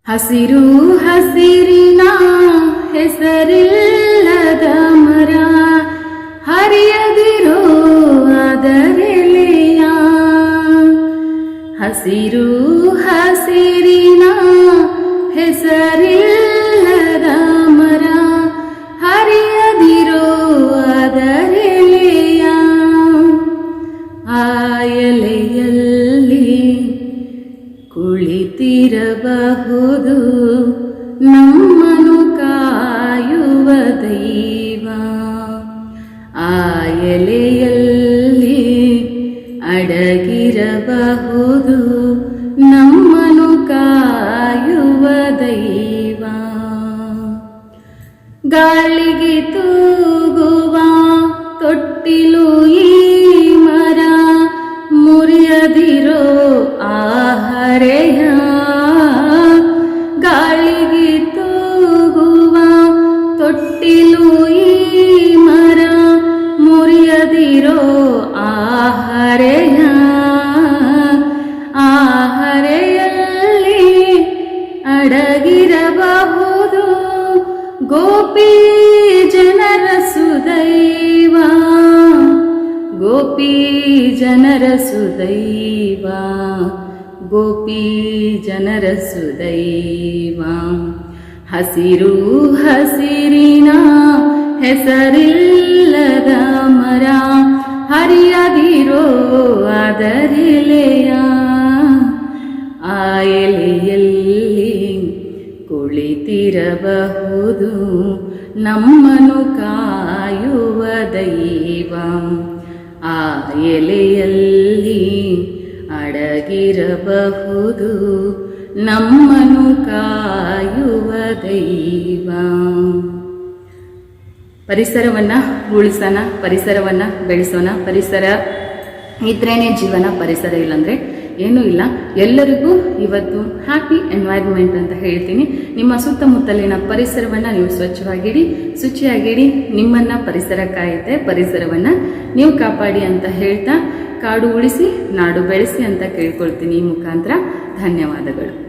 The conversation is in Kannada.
ಹಸಿರು ಹಸಿರಿನ ಹೆಸರಿಲ್ಲದ ಮರ ಹರಿಯದಿರೋ ಅದರೆಲೆಯ. ಹಸಿರು ಹಸಿರಿನ ಹೆಸರಿಲ್ಲದ ಮರ ಹರಿಯದಿರೋ ಅದರೆಲೆಯ. ಆ ಎಲೆಯಲ್ಲಿ ಕುಳಿತಿರಬಹುದು ನಮ್ಮನು ಕಾಯುವ ದೈವ. ಆ ಎಲೆಯಲ್ಲಿ ಅಡಗಿರಬಹುದು ನಮ್ಮನು ಕಾಯುವ ದೈವ. ಗಾಳಿಗೆ ತೂಗುವ ತೊಟ್ಟಿಲು ಈ ಮರ ಮುರಿಯದಿರೋ ಆಹರೆಯ. ಗಾಳಿಗೆ ತೂಗುವ ತೊಟ್ಟಿಲು ಈ ಮರ ಮುರಿಯದಿರೋ ಆಹರೆಯ. ಆಹರೆಯಲ್ಲಿ ಅಡಗಿರಬಹುದು ಗೋಪಿ ಜನರ ಸುದೈವ. ಗೋಪಿ ಜನರ ಸುದೈವ. ಗೋಪಿ ಜನರ ಸುದೈವ. ಹಸಿರು ಹಸಿರಿನ ಹೆಸರಿಲ್ಲದ ಮರ ಹರಿಯದಿರೋ ಅದರೆಲೆಯ. ಆ ಎಲೆಯಲ್ಲಿ ಕುಳಿತಿರಬಹುದು ನಮ್ಮನು ಕಾಯುವ ದೈವ. ಆ ಎಲೆಯಲ್ಲಿ ಅಡಗಿರಬಹುದು ನಮ್ಮನು ಕಾಯುವ ದೈವ. ಪರಿಸರವನ್ನ ಉಳಿಸೋಣ, ಪರಿಸರವನ್ನ ಬೆಳೆಸೋಣ. ಪರಿಸರ ಇದ್ರೇನೆ ಜೀವನ, ಪರಿಸರ ಇಲ್ಲಾಂದ್ರೆ ಏನೂ ಇಲ್ಲ. ಎಲ್ಲರಿಗೂ ಇವತ್ತು ಹ್ಯಾಪಿ ಎನ್ವೈರ್ಮೆಂಟ್ ಅಂತ ಹೇಳ್ತೀನಿ. ನಿಮ್ಮ ಸುತ್ತಮುತ್ತಲಿನ ಪರಿಸರವನ್ನು ನೀವು ಸ್ವಚ್ಛವಾಗಿಡಿ, ಶುಚಿಯಾಗಿಡಿ. ನಿಮ್ಮನ್ನ ಪರಿಸರ ಕಾಯುತ್ತೆ, ಪರಿಸರವನ್ನು ನೀವು ಕಾಪಾಡಿ ಅಂತ ಹೇಳ್ತಾ ಕಾಡು ಉಳಿಸಿ ನಾಡು ಬೆಳೆಸಿ ಅಂತ ಕೇಳ್ಕೊಳ್ತೀನಿ ಈ ಮುಖಾಂತರ. ಧನ್ಯವಾದಗಳು.